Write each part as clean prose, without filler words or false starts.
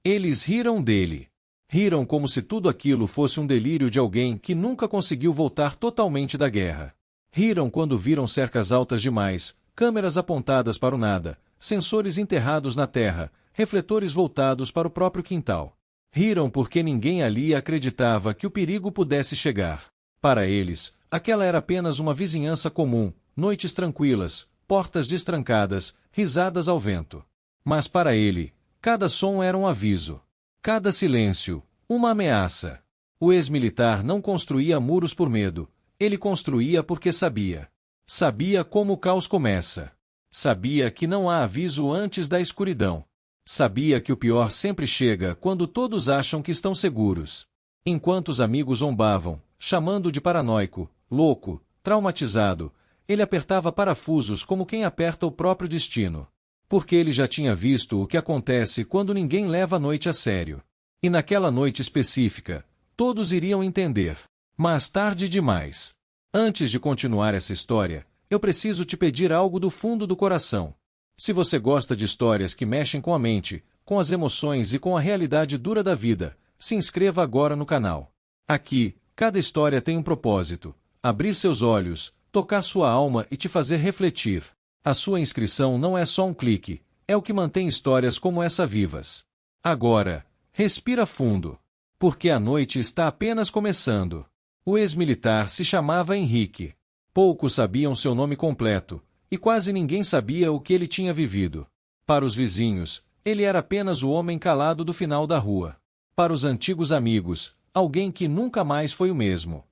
Eles riram dele. Riram como se tudo aquilo fosse um delírio de alguém que nunca conseguiu voltar totalmente da guerra. Riram quando viram cercas altas demais, câmeras apontadas para o nada, sensores enterrados na terra, refletores voltados para o próprio quintal. Riram porque ninguém ali acreditava que o perigo pudesse chegar. Para eles, aquela era apenas uma vizinhança comum, noites tranquilas, portas destrancadas, risadas ao vento. Mas para ele, cada som era um aviso. Cada silêncio, uma ameaça. O ex-militar não construía muros por medo, ele construía porque sabia. Sabia como o caos começa. Sabia que não há aviso antes da escuridão. Sabia que o pior sempre chega quando todos acham que estão seguros. Enquanto os amigos zombavam, chamando de paranoico, louco, traumatizado, ele apertava parafusos como quem aperta o próprio destino. Porque ele já tinha visto o que acontece quando ninguém leva a noite a sério. E naquela noite específica, todos iriam entender. Mas tarde demais. Antes de continuar essa história, eu preciso te pedir algo do fundo do coração. Se você gosta de histórias que mexem com a mente, com as emoções e com a realidade dura da vida, se inscreva agora no canal. Aqui, cada história tem um propósito: abrir seus olhos, tocar sua alma e te fazer refletir. A sua inscrição não é só um clique, é o que mantém histórias como essa vivas. Agora, respira fundo. Porque a noite está apenas começando. O ex-militar se chamava Henrique. Poucos sabiam seu nome completo, e quase ninguém sabia o que ele tinha vivido. Para os vizinhos, ele era apenas o homem calado do final da rua. Para os antigos amigos, alguém que nunca mais foi o mesmo.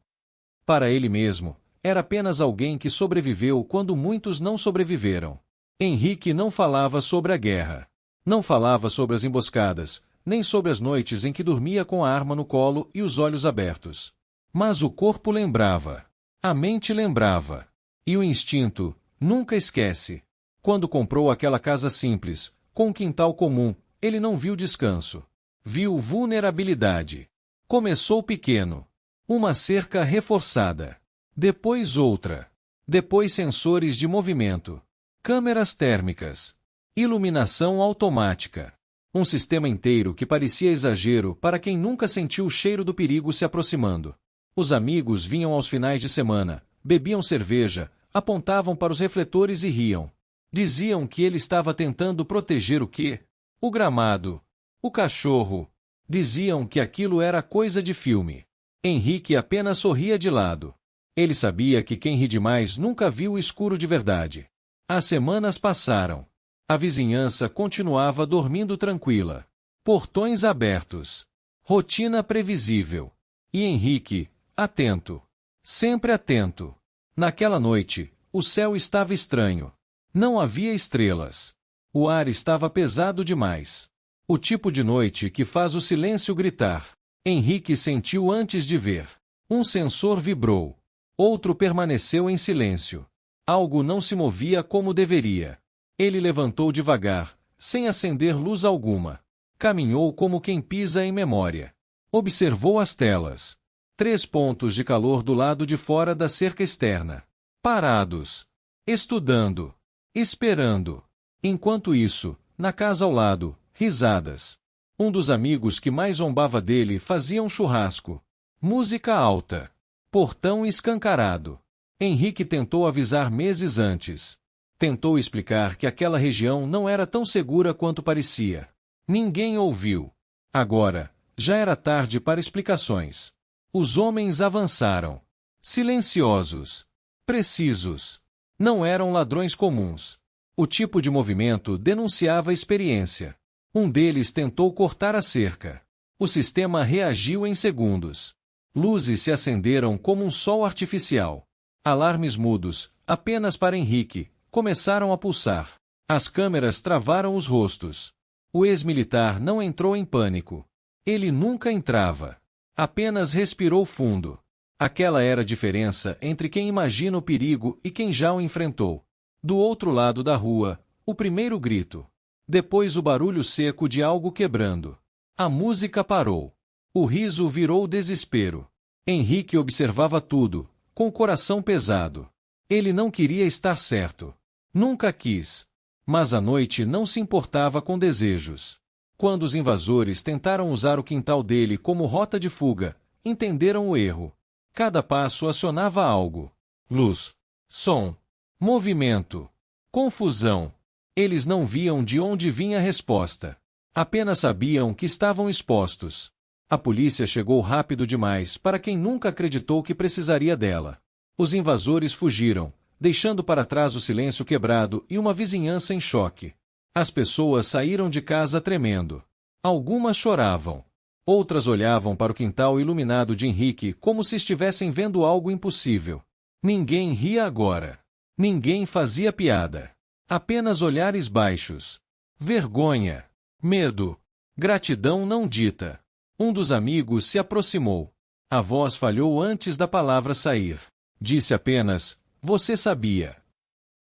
Para ele mesmo, era apenas alguém que sobreviveu quando muitos não sobreviveram. Henrique não falava sobre a guerra. Não falava sobre as emboscadas, nem sobre as noites em que dormia com a arma no colo e os olhos abertos. Mas o corpo lembrava. A mente lembrava. E o instinto nunca esquece. Quando comprou aquela casa simples, com um quintal comum, ele não viu descanso. Viu vulnerabilidade. Começou pequeno. Uma cerca reforçada. Depois outra. Depois sensores de movimento. Câmeras térmicas. Iluminação automática. Um sistema inteiro que parecia exagero para quem nunca sentiu o cheiro do perigo se aproximando. Os amigos vinham aos finais de semana, bebiam cerveja, apontavam para os refletores e riam. Diziam que ele estava tentando proteger o quê? O gramado. O cachorro. Diziam que aquilo era coisa de filme. Henrique apenas sorria de lado. Ele sabia que quem ri demais nunca viu o escuro de verdade. As semanas passaram. A vizinhança continuava dormindo tranquila. Portões abertos. Rotina previsível. E Henrique, atento. Sempre atento. Naquela noite, o céu estava estranho. Não havia estrelas. O ar estava pesado demais. O tipo de noite que faz o silêncio gritar. Henrique sentiu antes de ver. Um sensor vibrou. Outro permaneceu em silêncio. Algo não se movia como deveria. Ele levantou devagar, sem acender luz alguma. Caminhou como quem pisa em memória. Observou as telas. 3 pontos de calor do lado de fora da cerca externa. Parados. Estudando. Esperando. Enquanto isso, na casa ao lado, risadas. Um dos amigos que mais zombava dele fazia um churrasco. Música alta. Portão escancarado. Henrique tentou avisar meses antes. Tentou explicar que aquela região não era tão segura quanto parecia. Ninguém ouviu. Agora, já era tarde para explicações. Os homens avançaram. Silenciosos. Precisos. Não eram ladrões comuns. O tipo de movimento denunciava experiência. Um deles tentou cortar a cerca. O sistema reagiu em segundos. Luzes se acenderam como um sol artificial. Alarmes mudos, apenas para Henrique, começaram a pulsar. As câmeras travaram os rostos. O ex-militar não entrou em pânico. Ele nunca entrava. Apenas respirou fundo. Aquela era a diferença entre quem imagina o perigo e quem já o enfrentou. Do outro lado da rua, o primeiro grito. Depois o barulho seco de algo quebrando. A música parou. O riso virou desespero. Henrique observava tudo, com o coração pesado. Ele não queria estar certo. Nunca quis. Mas a noite não se importava com desejos. Quando os invasores tentaram usar o quintal dele como rota de fuga, entenderam o erro. Cada passo acionava algo: luz, som, movimento, confusão. Eles não viam de onde vinha a resposta. Apenas sabiam que estavam expostos. A polícia chegou rápido demais para quem nunca acreditou que precisaria dela. Os invasores fugiram, deixando para trás o silêncio quebrado e uma vizinhança em choque. As pessoas saíram de casa tremendo. Algumas choravam. Outras olhavam para o quintal iluminado de Henrique como se estivessem vendo algo impossível. Ninguém ria agora. Ninguém fazia piada. Apenas olhares baixos. Vergonha. Medo. Gratidão não dita. Um dos amigos se aproximou. A voz falhou antes da palavra sair. Disse apenas: "Você sabia."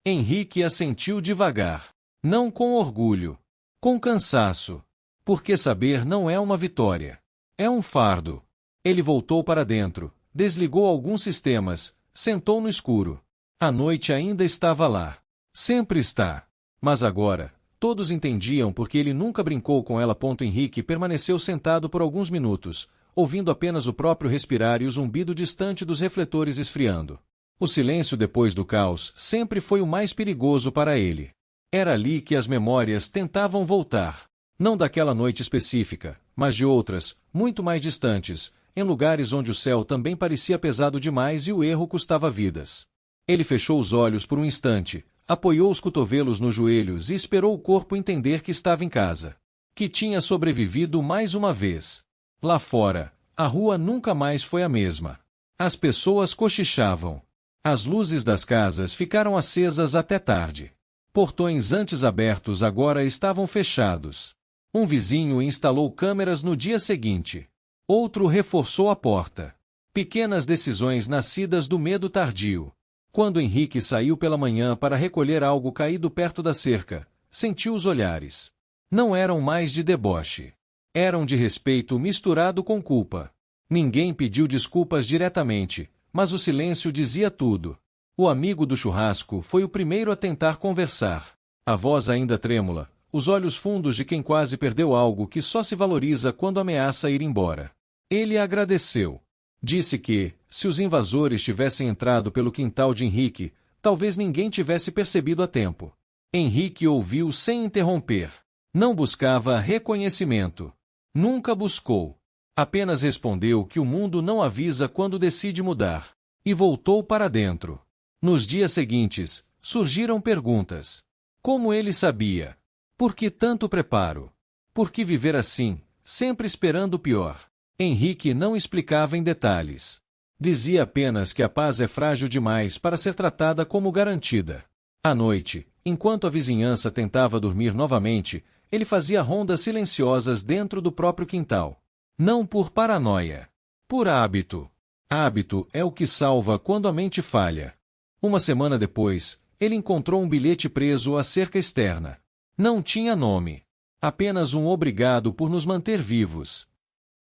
Henrique assentiu devagar. Não com orgulho. Com cansaço. Porque saber não é uma vitória. É um fardo. Ele voltou para dentro, desligou alguns sistemas, sentou no escuro. A noite ainda estava lá. Sempre está. Mas agora, todos entendiam porque ele nunca brincou com ela. Henrique permaneceu sentado por alguns minutos, ouvindo apenas o próprio respirar e o zumbido distante dos refletores esfriando. O silêncio depois do caos sempre foi o mais perigoso para ele. Era ali que as memórias tentavam voltar. Não daquela noite específica, mas de outras, muito mais distantes, em lugares onde o céu também parecia pesado demais e o erro custava vidas. Ele fechou os olhos por um instante, apoiou os cotovelos nos joelhos e esperou o corpo entender que estava em casa. Que tinha sobrevivido mais uma vez. Lá fora, a rua nunca mais foi a mesma. As pessoas cochichavam. As luzes das casas ficaram acesas até tarde. Portões antes abertos agora estavam fechados. Um vizinho instalou câmeras no dia seguinte. Outro reforçou a porta. Pequenas decisões nascidas do medo tardio. Quando Henrique saiu pela manhã para recolher algo caído perto da cerca, sentiu os olhares. Não eram mais de deboche. Eram de respeito misturado com culpa. Ninguém pediu desculpas diretamente, mas o silêncio dizia tudo. O amigo do churrasco foi o primeiro a tentar conversar. A voz ainda trêmula, os olhos fundos de quem quase perdeu algo que só se valoriza quando ameaça ir embora. Ele agradeceu. Disse que, se os invasores tivessem entrado pelo quintal de Henrique, talvez ninguém tivesse percebido a tempo. Henrique ouviu sem interromper. Não buscava reconhecimento. Nunca buscou. Apenas respondeu que o mundo não avisa quando decide mudar. E voltou para dentro. Nos dias seguintes, surgiram perguntas. Como ele sabia? Por que tanto preparo? Por que viver assim, sempre esperando o pior? Henrique não explicava em detalhes. Dizia apenas que a paz é frágil demais para ser tratada como garantida. À noite, enquanto a vizinhança tentava dormir novamente, ele fazia rondas silenciosas dentro do próprio quintal. Não por paranoia. Por hábito. Hábito é o que salva quando a mente falha. Uma semana depois, ele encontrou um bilhete preso à cerca externa. Não tinha nome. Apenas um obrigado por nos manter vivos.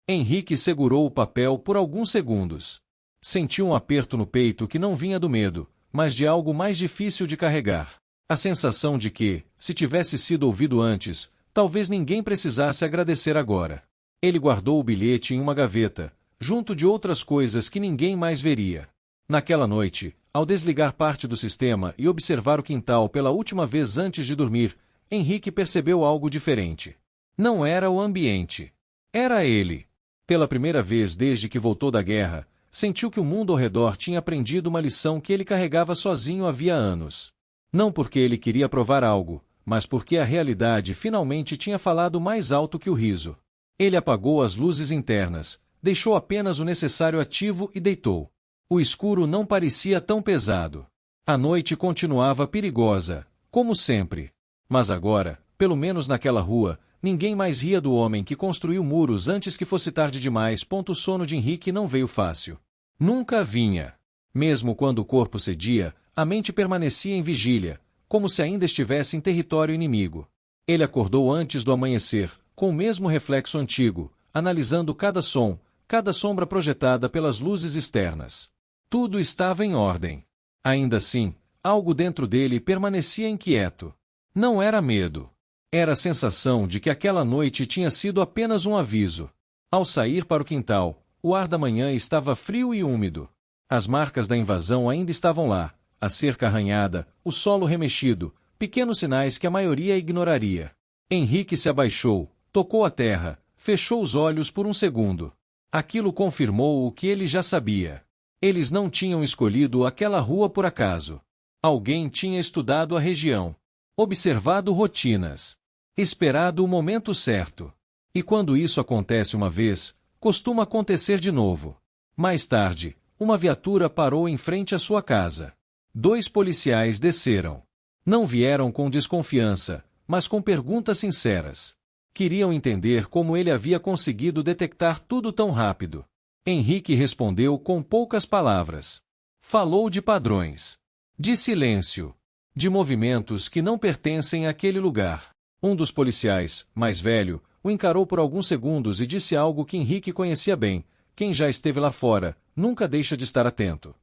Henrique segurou o papel por alguns segundos. Sentiu um aperto no peito que não vinha do medo, mas de algo mais difícil de carregar. A sensação de que, se tivesse sido ouvido antes, talvez ninguém precisasse agradecer agora. Ele guardou o bilhete em uma gaveta, junto de outras coisas que ninguém mais veria. Naquela noite, ao desligar parte do sistema e observar o quintal pela última vez antes de dormir, Henrique percebeu algo diferente. Não era o ambiente. Era ele. Pela primeira vez desde que voltou da guerra, sentiu que o mundo ao redor tinha aprendido uma lição que ele carregava sozinho havia anos. Não porque ele queria provar algo, mas porque a realidade finalmente tinha falado mais alto que o riso. Ele apagou as luzes internas, deixou apenas o necessário ativo e deitou. O escuro não parecia tão pesado. A noite continuava perigosa, como sempre. Mas agora, pelo menos naquela rua, ninguém mais ria do homem que construiu muros antes que fosse tarde demais. O sono de Henrique não veio fácil. Nunca vinha. Mesmo quando o corpo cedia, a mente permanecia em vigília, como se ainda estivesse em território inimigo. Ele acordou antes do amanhecer, com o mesmo reflexo antigo, analisando cada som, cada sombra projetada pelas luzes externas. Tudo estava em ordem. Ainda assim, algo dentro dele permanecia inquieto. Não era medo. Era a sensação de que aquela noite tinha sido apenas um aviso. Ao sair para o quintal, o ar da manhã estava frio e úmido. As marcas da invasão ainda estavam lá, a cerca arranhada, o solo remexido, pequenos sinais que a maioria ignoraria. Henrique se abaixou, tocou a terra, fechou os olhos por um segundo. Aquilo confirmou o que ele já sabia. Eles não tinham escolhido aquela rua por acaso. Alguém tinha estudado a região, observado rotinas, esperado o momento certo. E quando isso acontece uma vez, costuma acontecer de novo. Mais tarde, uma viatura parou em frente à sua casa. 2 policiais desceram. Não vieram com desconfiança, mas com perguntas sinceras. Queriam entender como ele havia conseguido detectar tudo tão rápido. Henrique respondeu com poucas palavras. Falou de padrões, de silêncio, de movimentos que não pertencem àquele lugar. Um dos policiais, mais velho, o encarou por alguns segundos e disse algo que Henrique conhecia bem: quem já esteve lá fora, nunca deixa de estar atento.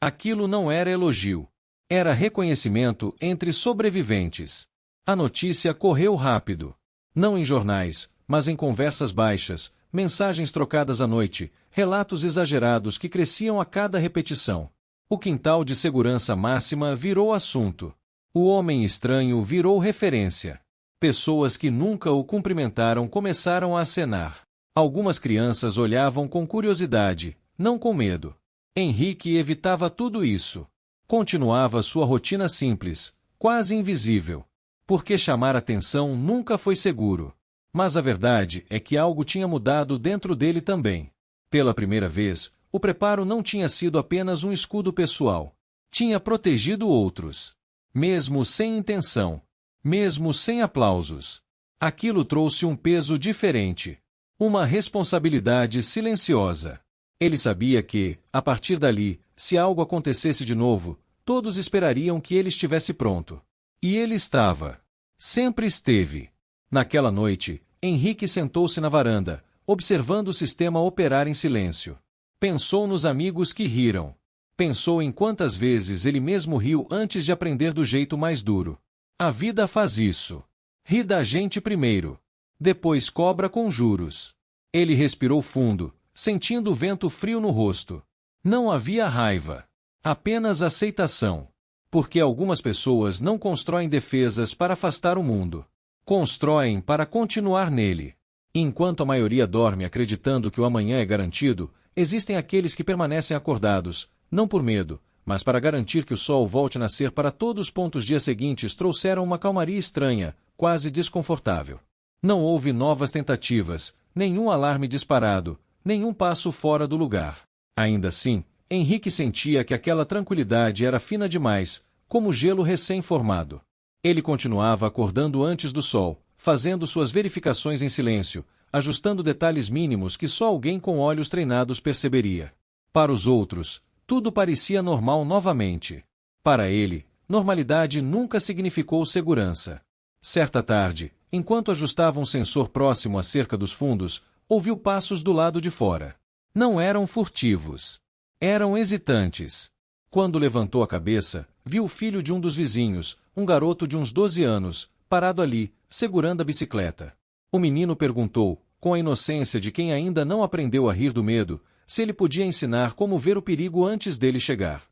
Aquilo não era elogio. Era reconhecimento entre sobreviventes. A notícia correu rápido. Não em jornais, mas em conversas baixas, mensagens trocadas à noite, relatos exagerados que cresciam a cada repetição. O quintal de segurança máxima virou assunto. O homem estranho virou referência. Pessoas que nunca o cumprimentaram começaram a acenar. Algumas crianças olhavam com curiosidade, não com medo. Henrique evitava tudo isso. Continuava sua rotina simples, quase invisível. Porque chamar atenção nunca foi seguro. Mas a verdade é que algo tinha mudado dentro dele também. Pela primeira vez, o preparo não tinha sido apenas um escudo pessoal. Tinha protegido outros. Mesmo sem intenção. Mesmo sem aplausos. Aquilo trouxe um peso diferente. Uma responsabilidade silenciosa. Ele sabia que, a partir dali, se algo acontecesse de novo, todos esperariam que ele estivesse pronto. E ele estava. Sempre esteve. Naquela noite, Henrique sentou-se na varanda, observando o sistema operar em silêncio. Pensou nos amigos que riram. Pensou em quantas vezes ele mesmo riu antes de aprender do jeito mais duro. A vida faz isso. Ri da gente primeiro. Depois cobra com juros. Ele respirou fundo, sentindo o vento frio no rosto. Não havia raiva. Apenas aceitação. Porque algumas pessoas não constroem defesas para afastar o mundo. Constroem para continuar nele. Enquanto a maioria dorme acreditando que o amanhã é garantido, existem aqueles que permanecem acordados, não por medo, mas para garantir que o sol volte a nascer para todos os pontos dias seguintes. Trouxeram uma calmaria estranha, quase desconfortável. Não houve novas tentativas, nenhum alarme disparado, nenhum passo fora do lugar. Ainda assim, Henrique sentia que aquela tranquilidade era fina demais, como gelo recém-formado. Ele continuava acordando antes do sol, fazendo suas verificações em silêncio, ajustando detalhes mínimos que só alguém com olhos treinados perceberia. Para os outros, tudo parecia normal novamente. Para ele, normalidade nunca significou segurança. Certa tarde, enquanto ajustava um sensor próximo à cerca dos fundos, ouviu passos do lado de fora. Não eram furtivos. Eram hesitantes. Quando levantou a cabeça, viu o filho de um dos vizinhos, um garoto de uns 12 anos, parado ali, segurando a bicicleta. O menino perguntou, com a inocência de quem ainda não aprendeu a rir do medo, se ele podia ensinar como ver o perigo antes dele chegar.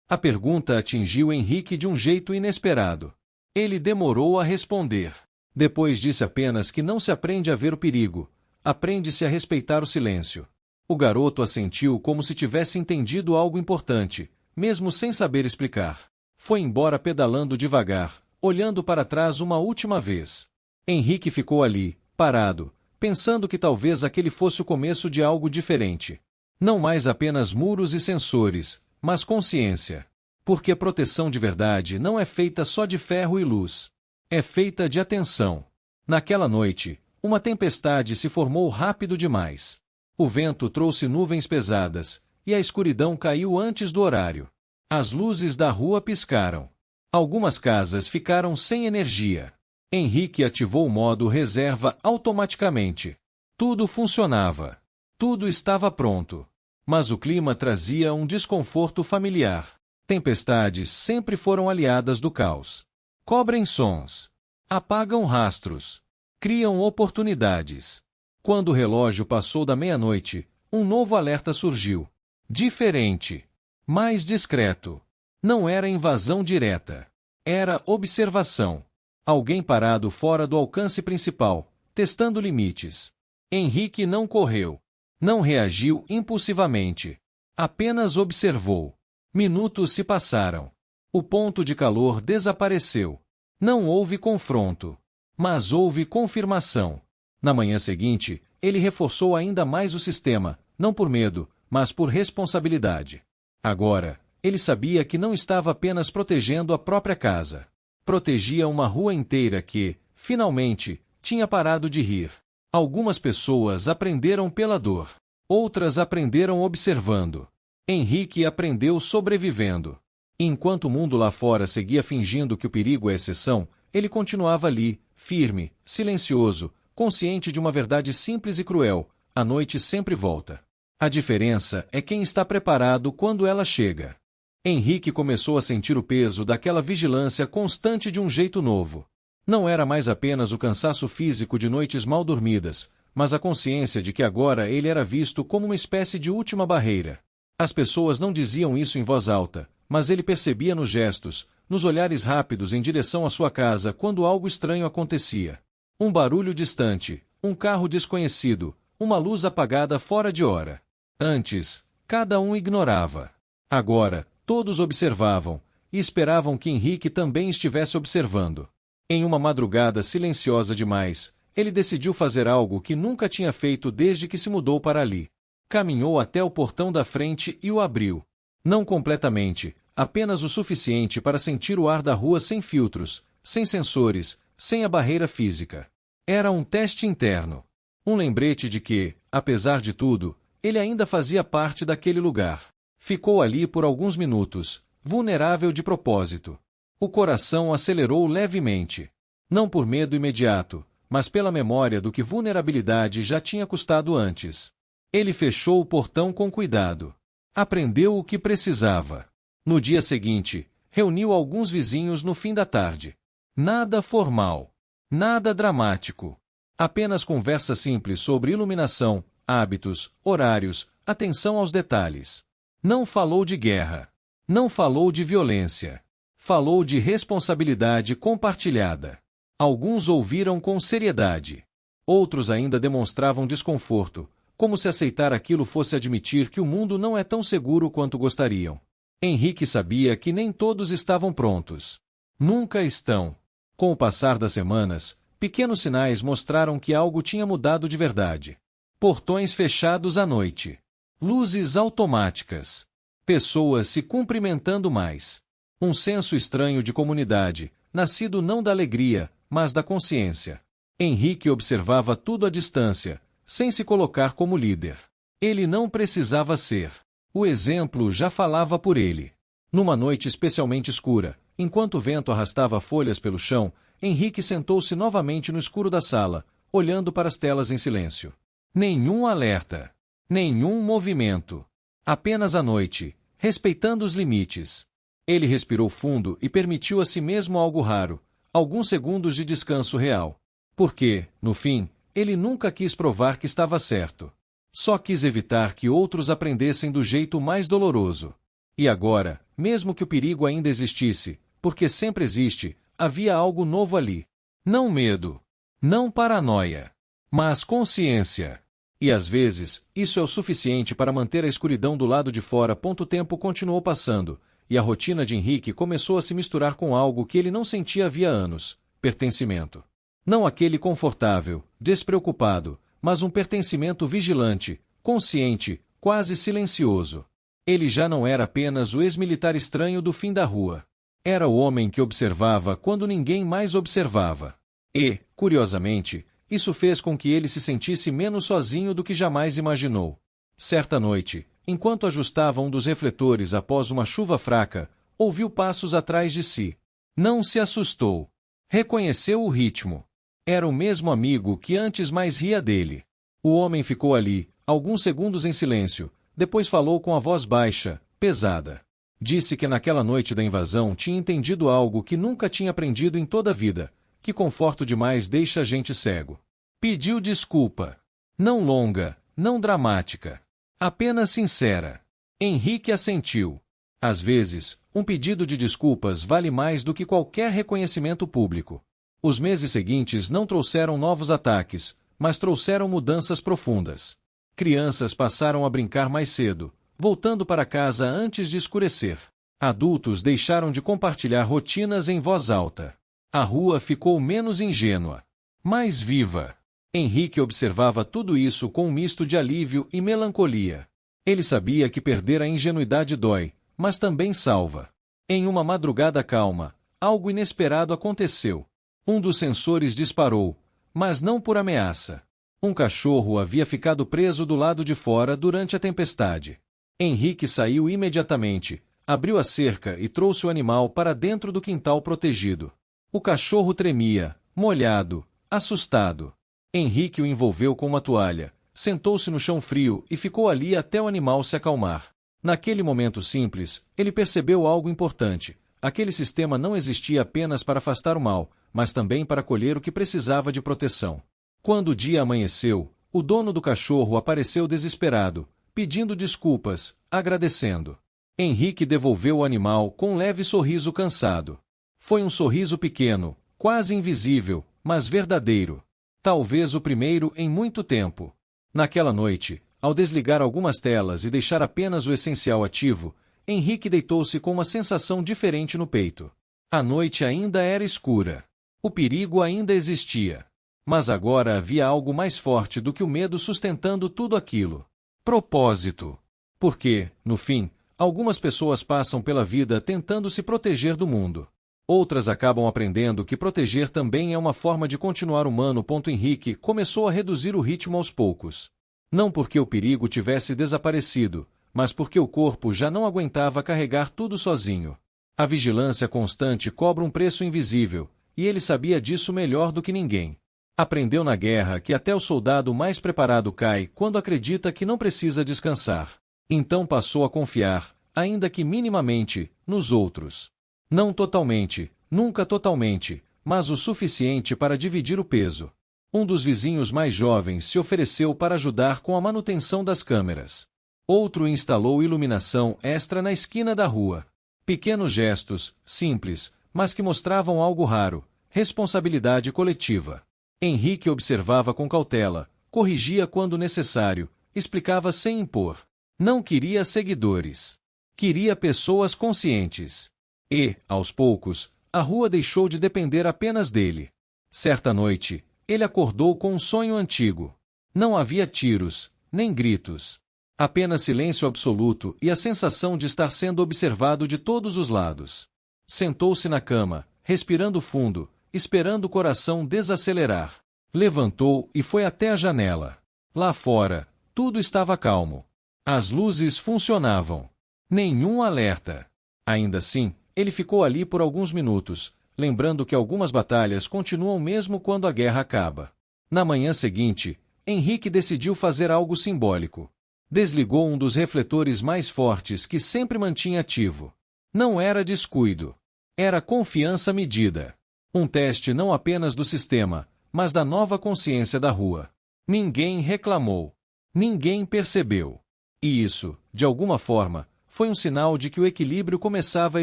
A pergunta atingiu Henrique de um jeito inesperado. Ele demorou a responder. Depois disse apenas que não se aprende a ver o perigo, aprende-se a respeitar o silêncio. O garoto assentiu como se tivesse entendido algo importante, mesmo sem saber explicar. Foi embora pedalando devagar, olhando para trás uma última vez. Henrique ficou ali, parado, pensando que talvez aquele fosse o começo de algo diferente. Não mais apenas muros e sensores, mas consciência. Porque proteção de verdade não é feita só de ferro e luz. É feita de atenção. Naquela noite, uma tempestade se formou rápido demais. O vento trouxe nuvens pesadas, e a escuridão caiu antes do horário. As luzes da rua piscaram. Algumas casas ficaram sem energia. Henrique ativou o modo reserva automaticamente. Tudo funcionava. Tudo estava pronto. Mas o clima trazia um desconforto familiar. Tempestades sempre foram aliadas do caos. Cobrem sons. Apagam rastros. Criam oportunidades. Quando o relógio passou da meia-noite, um novo alerta surgiu. Diferente. Mais discreto. Não era invasão direta. Era observação. Alguém parado fora do alcance principal, testando limites. Henrique não correu. Não reagiu impulsivamente. Apenas observou. Minutos se passaram. O ponto de calor desapareceu. Não houve confronto. Mas houve confirmação. Na manhã seguinte, ele reforçou ainda mais o sistema, não por medo, mas por responsabilidade. Agora, ele sabia que não estava apenas protegendo a própria casa. Protegia uma rua inteira que, finalmente, tinha parado de rir. Algumas pessoas aprenderam pela dor. Outras aprenderam observando. Henrique aprendeu sobrevivendo. Enquanto o mundo lá fora seguia fingindo que o perigo é exceção, ele continuava ali, firme, silencioso, consciente de uma verdade simples e cruel: a noite sempre volta. A diferença é quem está preparado quando ela chega. Henrique começou a sentir o peso daquela vigilância constante de um jeito novo. Não era mais apenas o cansaço físico de noites mal dormidas, mas a consciência de que agora ele era visto como uma espécie de última barreira. As pessoas não diziam isso em voz alta, mas ele percebia nos gestos, nos olhares rápidos em direção à sua casa quando algo estranho acontecia. Um barulho distante, um carro desconhecido, uma luz apagada fora de hora. Antes, cada um ignorava. Agora, todos observavam, e esperavam que Henrique também estivesse observando. Em uma madrugada silenciosa demais, ele decidiu fazer algo que nunca tinha feito desde que se mudou para ali. Caminhou até o portão da frente e o abriu. Não completamente, apenas o suficiente para sentir o ar da rua sem filtros, sem sensores, sem a barreira física. Era um teste interno. Um lembrete de que, apesar de tudo, ele ainda fazia parte daquele lugar. Ficou ali por alguns minutos, vulnerável de propósito. O coração acelerou levemente. Não por medo imediato, mas pela memória do que vulnerabilidade já tinha custado antes. Ele fechou o portão com cuidado. Aprendeu o que precisava. No dia seguinte, reuniu alguns vizinhos no fim da tarde. Nada formal. Nada dramático. Apenas conversa simples sobre iluminação, hábitos, horários, atenção aos detalhes. Não falou de guerra. Não falou de violência. Falou de responsabilidade compartilhada. Alguns ouviram com seriedade. Outros ainda demonstravam desconforto, como se aceitar aquilo fosse admitir que o mundo não é tão seguro quanto gostariam. Henrique sabia que nem todos estavam prontos. Nunca estão. Com o passar das semanas, pequenos sinais mostraram que algo tinha mudado de verdade. Portões fechados à noite. Luzes automáticas. Pessoas se cumprimentando mais. Um senso estranho de comunidade, nascido não da alegria, mas da consciência. Henrique observava tudo à distância, sem se colocar como líder. Ele não precisava ser. O exemplo já falava por ele. Numa noite especialmente escura, enquanto o vento arrastava folhas pelo chão, Henrique sentou-se novamente no escuro da sala, olhando para as telas em silêncio. Nenhum alerta. Nenhum movimento. Apenas a noite, respeitando os limites. Ele respirou fundo e permitiu a si mesmo algo raro, alguns segundos de descanso real. Porque, no fim, ele nunca quis provar que estava certo. Só quis evitar que outros aprendessem do jeito mais doloroso. E agora, mesmo que o perigo ainda existisse, porque sempre existe, havia algo novo ali. Não medo. Não paranoia. Mas consciência. E às vezes, isso é o suficiente para manter a escuridão do lado de fora. O tempo continuou passando, e a rotina de Henrique começou a se misturar com algo que ele não sentia havia anos: pertencimento. Não aquele confortável, despreocupado, mas um pertencimento vigilante, consciente, quase silencioso. Ele já não era apenas o ex-militar estranho do fim da rua. Era o homem que observava quando ninguém mais observava. E, curiosamente, isso fez com que ele se sentisse menos sozinho do que jamais imaginou. Certa noite, enquanto ajustava um dos refletores após uma chuva fraca, ouviu passos atrás de si. Não se assustou. Reconheceu o ritmo. Era o mesmo amigo que antes mais ria dele. O homem ficou ali, alguns segundos em silêncio, depois falou com a voz baixa, pesada. Disse que naquela noite da invasão tinha entendido algo que nunca tinha aprendido em toda a vida, Que conforto demais deixa a gente cego. Pediu desculpa. Não longa, não dramática. Apenas sincera. Henrique assentiu. Às vezes, um pedido de desculpas vale mais do que qualquer reconhecimento público. Os meses seguintes não trouxeram novos ataques, mas trouxeram mudanças profundas. Crianças passaram a brincar mais cedo, voltando para casa antes de escurecer. Adultos deixaram de compartilhar rotinas em voz alta. A rua ficou menos ingênua, mais viva. Henrique observava tudo isso com um misto de alívio e melancolia. Ele sabia que perder a ingenuidade dói, mas também salva. Em uma madrugada calma, algo inesperado aconteceu. Um dos sensores disparou, mas não por ameaça. Um cachorro havia ficado preso do lado de fora durante a tempestade. Henrique saiu imediatamente, abriu a cerca e trouxe o animal para dentro do quintal protegido. O cachorro tremia, molhado, assustado. Henrique o envolveu com uma toalha, sentou-se no chão frio e ficou ali até o animal se acalmar. Naquele momento simples, ele percebeu algo importante. Aquele sistema não existia apenas para afastar o mal, mas também para colher o que precisava de proteção. Quando o dia amanheceu, o dono do cachorro apareceu desesperado, pedindo desculpas, agradecendo. Henrique devolveu o animal com um leve sorriso cansado. Foi um sorriso pequeno, quase invisível, mas verdadeiro. Talvez o primeiro em muito tempo. Naquela noite, ao desligar algumas telas e deixar apenas o essencial ativo, Henrique deitou-se com uma sensação diferente no peito. A noite ainda era escura. O perigo ainda existia. Mas agora havia algo mais forte do que o medo sustentando tudo aquilo. Propósito. Porque, no fim, algumas pessoas passam pela vida tentando se proteger do mundo. Outras acabam aprendendo que proteger também é uma forma de continuar humano. Henrique começou a reduzir o ritmo aos poucos. Não porque o perigo tivesse desaparecido, mas porque o corpo já não aguentava carregar tudo sozinho. A vigilância constante cobra um preço invisível, e ele sabia disso melhor do que ninguém. Aprendeu na guerra que até o soldado mais preparado cai quando acredita que não precisa descansar. Então passou a confiar, ainda que minimamente, nos outros. Não totalmente, nunca totalmente, mas o suficiente para dividir o peso. Um dos vizinhos mais jovens se ofereceu para ajudar com a manutenção das câmeras. Outro instalou iluminação extra na esquina da rua. Pequenos gestos, simples, mas que mostravam algo raro: responsabilidade coletiva. Henrique observava com cautela, corrigia quando necessário, explicava sem impor. Não queria seguidores. Queria pessoas conscientes. E, aos poucos, a rua deixou de depender apenas dele. Certa noite, ele acordou com um sonho antigo. Não havia tiros, nem gritos. Apenas silêncio absoluto e a sensação de estar sendo observado de todos os lados. Sentou-se na cama, respirando fundo, esperando o coração desacelerar. Levantou e foi até a janela. Lá fora, tudo estava calmo. As luzes funcionavam. Nenhum alerta. Ainda assim, ele ficou ali por alguns minutos, lembrando que algumas batalhas continuam mesmo quando a guerra acaba. Na manhã seguinte, Henrique decidiu fazer algo simbólico. Desligou um dos refletores mais fortes que sempre mantinha ativo. Não era descuido. Era confiança medida. Um teste não apenas do sistema, mas da nova consciência da rua. Ninguém reclamou. Ninguém percebeu. E isso, de alguma forma, foi um sinal de que o equilíbrio começava a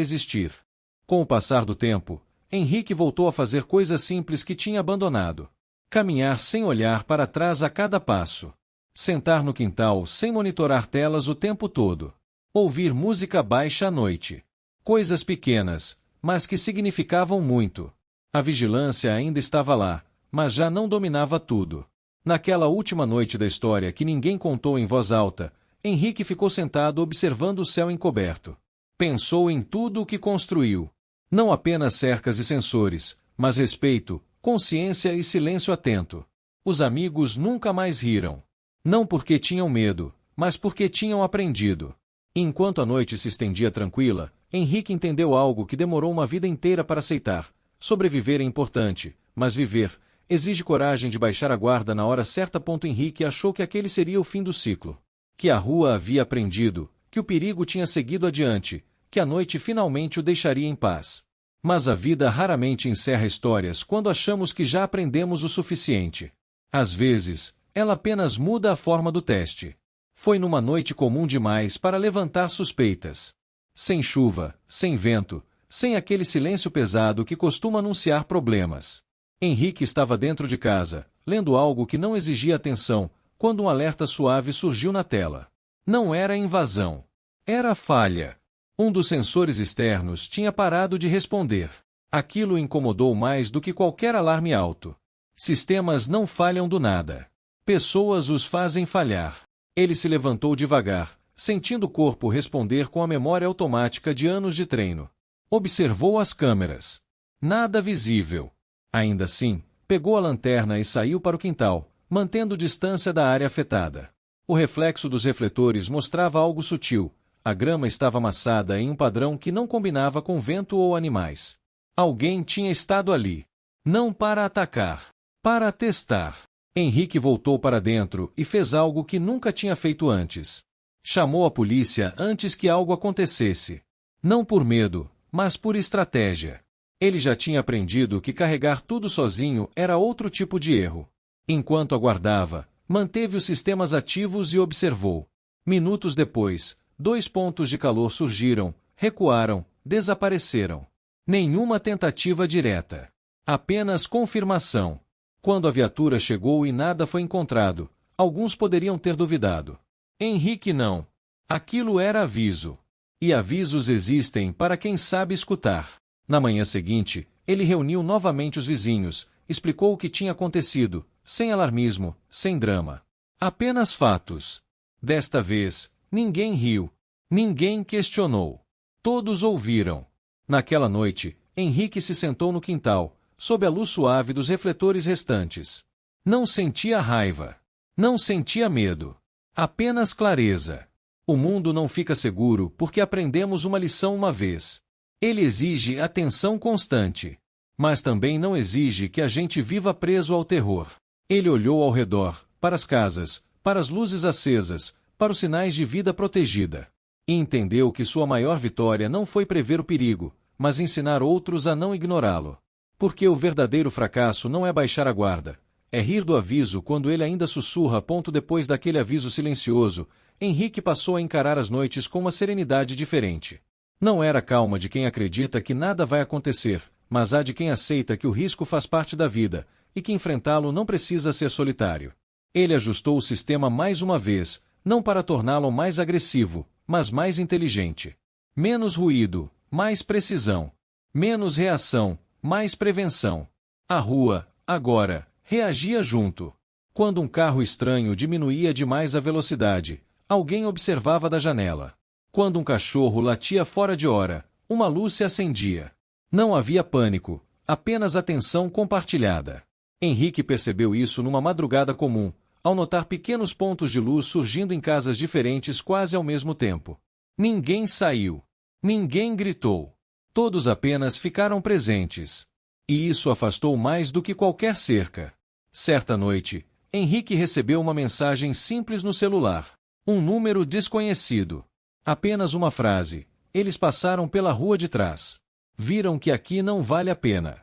existir. Com o passar do tempo, Henrique voltou a fazer coisas simples que tinha abandonado. Caminhar sem olhar para trás a cada passo. Sentar no quintal sem monitorar telas o tempo todo. Ouvir música baixa à noite. Coisas pequenas, mas que significavam muito. A vigilância ainda estava lá, mas já não dominava tudo. Naquela última noite da história que ninguém contou em voz alta, Henrique ficou sentado observando o céu encoberto. Pensou em tudo o que construiu. Não apenas cercas e sensores, mas respeito, consciência e silêncio atento. Os amigos nunca mais riram. Não porque tinham medo, mas porque tinham aprendido. Enquanto a noite se estendia tranquila, Henrique entendeu algo que demorou uma vida inteira para aceitar. Sobreviver é importante, mas viver exige coragem de baixar a guarda na hora certa. Henrique achou que aquele seria o fim do ciclo. Que a rua havia aprendido, que o perigo tinha seguido adiante, que a noite finalmente o deixaria em paz. Mas a vida raramente encerra histórias quando achamos que já aprendemos o suficiente. Às vezes, ela apenas muda a forma do teste. Foi numa noite comum demais para levantar suspeitas. Sem chuva, sem vento, sem aquele silêncio pesado que costuma anunciar problemas. Henrique estava dentro de casa, lendo algo que não exigia atenção, quando um alerta suave surgiu na tela. Não era invasão. Era falha. Um dos sensores externos tinha parado de responder. Aquilo o incomodou mais do que qualquer alarme alto. Sistemas não falham do nada. Pessoas os fazem falhar. Ele se levantou devagar, sentindo o corpo responder com a memória automática de anos de treino. Observou as câmeras. Nada visível. Ainda assim, pegou a lanterna e saiu para o quintal, mantendo distância da área afetada. O reflexo dos refletores mostrava algo sutil. A grama estava amassada em um padrão que não combinava com vento ou animais. Alguém tinha estado ali. Não para atacar, para testar. Henrique voltou para dentro e fez algo que nunca tinha feito antes. Chamou a polícia antes que algo acontecesse. Não por medo, mas por estratégia. Ele já tinha aprendido que carregar tudo sozinho era outro tipo de erro. Enquanto aguardava, manteve os sistemas ativos e observou. Minutos depois, 2 pontos de calor surgiram, recuaram, desapareceram. Nenhuma tentativa direta. Apenas confirmação. Quando a viatura chegou e nada foi encontrado, alguns poderiam ter duvidado. Henrique não. Aquilo era aviso. E avisos existem para quem sabe escutar. Na manhã seguinte, ele reuniu novamente os vizinhos, explicou o que tinha acontecido, sem alarmismo, sem drama. Apenas fatos. Desta vez, ninguém riu. Ninguém questionou. Todos ouviram. Naquela noite, Henrique se sentou no quintal, sob a luz suave dos refletores restantes. Não sentia raiva. Não sentia medo. Apenas clareza. O mundo não fica seguro porque aprendemos uma lição uma vez. Ele exige atenção constante. Mas também não exige que a gente viva preso ao terror. Ele olhou ao redor, para as casas, para as luzes acesas, para os sinais de vida protegida. E entendeu que sua maior vitória não foi prever o perigo, mas ensinar outros a não ignorá-lo. Porque o verdadeiro fracasso não é baixar a guarda, é rir do aviso quando ele ainda sussurra. Depois daquele aviso silencioso, Henrique passou a encarar as noites com uma serenidade diferente. Não era a calma de quem acredita que nada vai acontecer, mas a de quem aceita que o risco faz parte da vida, e que enfrentá-lo não precisa ser solitário. Ele ajustou o sistema mais uma vez, não para torná-lo mais agressivo, mas mais inteligente. Menos ruído, mais precisão. Menos reação, mais prevenção. A rua, agora, reagia junto. Quando um carro estranho diminuía demais a velocidade, alguém observava da janela. Quando um cachorro latia fora de hora, uma luz se acendia. Não havia pânico, apenas atenção compartilhada. Henrique percebeu isso numa madrugada comum, ao notar pequenos pontos de luz surgindo em casas diferentes quase ao mesmo tempo. Ninguém saiu. Ninguém gritou. Todos apenas ficaram presentes. E isso afastou mais do que qualquer cerca. Certa noite, Henrique recebeu uma mensagem simples no celular. Um número desconhecido. Apenas uma frase. Eles passaram pela rua de trás. Viram que aqui não vale a pena.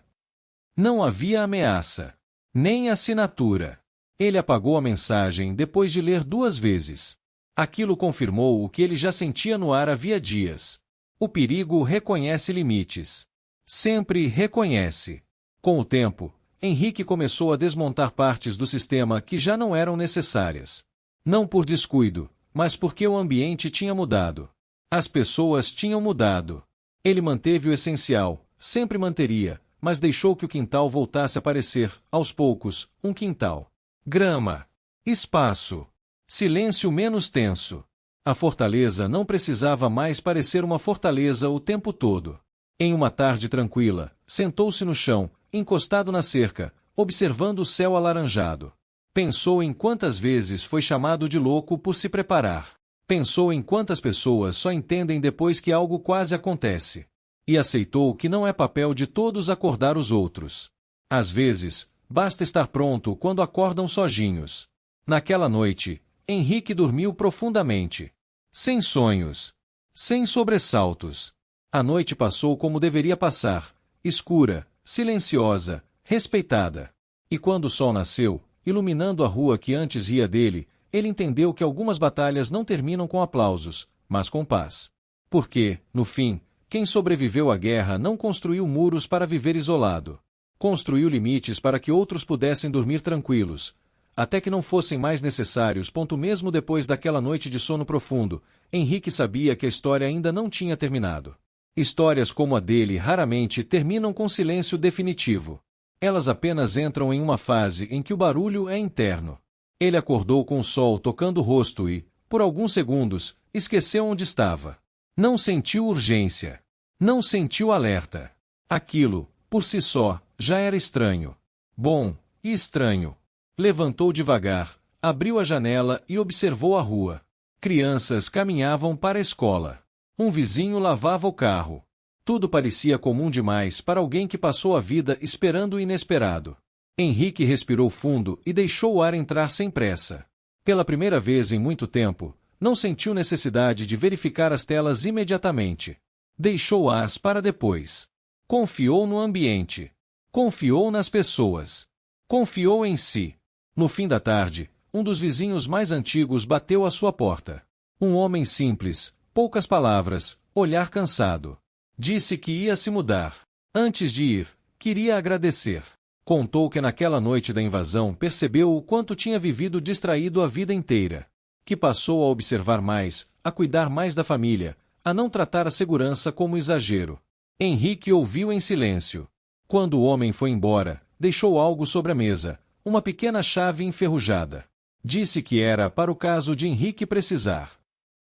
Não havia ameaça. Nem assinatura. Ele apagou a mensagem depois de ler 2 vezes. Aquilo confirmou o que ele já sentia no ar havia dias. O perigo reconhece limites. Sempre reconhece. Com o tempo, Henrique começou a desmontar partes do sistema que já não eram necessárias. Não por descuido, mas porque o ambiente tinha mudado. As pessoas tinham mudado. Ele manteve o essencial, sempre manteria, mas deixou que o quintal voltasse a parecer, aos poucos, um quintal. Grama. Espaço. Silêncio menos tenso. A fortaleza não precisava mais parecer uma fortaleza o tempo todo. Em uma tarde tranquila, sentou-se no chão, encostado na cerca, observando o céu alaranjado. Pensou em quantas vezes foi chamado de louco por se preparar. Pensou em quantas pessoas só entendem depois que algo quase acontece. E aceitou que não é papel de todos acordar os outros. Às vezes, basta estar pronto quando acordam sozinhos. Naquela noite, Henrique dormiu profundamente. Sem sonhos. Sem sobressaltos. A noite passou como deveria passar, escura, silenciosa, respeitada. E quando o sol nasceu, iluminando a rua que antes ria dele, ele entendeu que algumas batalhas não terminam com aplausos, mas com paz. Porque, no fim, quem sobreviveu à guerra não construiu muros para viver isolado. Construiu limites para que outros pudessem dormir tranquilos, até que não fossem mais necessários. Mesmo depois daquela noite de sono profundo, Henrique sabia que a história ainda não tinha terminado. Histórias como a dele raramente terminam com silêncio definitivo. Elas apenas entram em uma fase em que o barulho é interno. Ele acordou com o sol tocando o rosto e, por alguns segundos, esqueceu onde estava. Não sentiu urgência. Não sentiu alerta. Aquilo, por si só, já era estranho. Bom, e estranho. Levantou devagar, abriu a janela e observou a rua. Crianças caminhavam para a escola. Um vizinho lavava o carro. Tudo parecia comum demais para alguém que passou a vida esperando o inesperado. Henrique respirou fundo e deixou o ar entrar sem pressa. Pela primeira vez em muito tempo, não sentiu necessidade de verificar as telas imediatamente. Deixou-as para depois. Confiou no ambiente. Confiou nas pessoas. Confiou em si. No fim da tarde, um dos vizinhos mais antigos bateu à sua porta. Um homem simples, poucas palavras, olhar cansado. Disse que ia se mudar. Antes de ir, queria agradecer. Contou que naquela noite da invasão percebeu o quanto tinha vivido distraído a vida inteira. Que passou a observar mais, a cuidar mais da família, a não tratar a segurança como exagero. Henrique ouviu em silêncio. Quando o homem foi embora, deixou algo sobre a mesa, uma pequena chave enferrujada. Disse que era para o caso de Henrique precisar.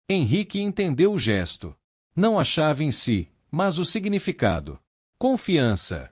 Henrique entendeu o gesto. Não a chave em si, mas o significado. Confiança.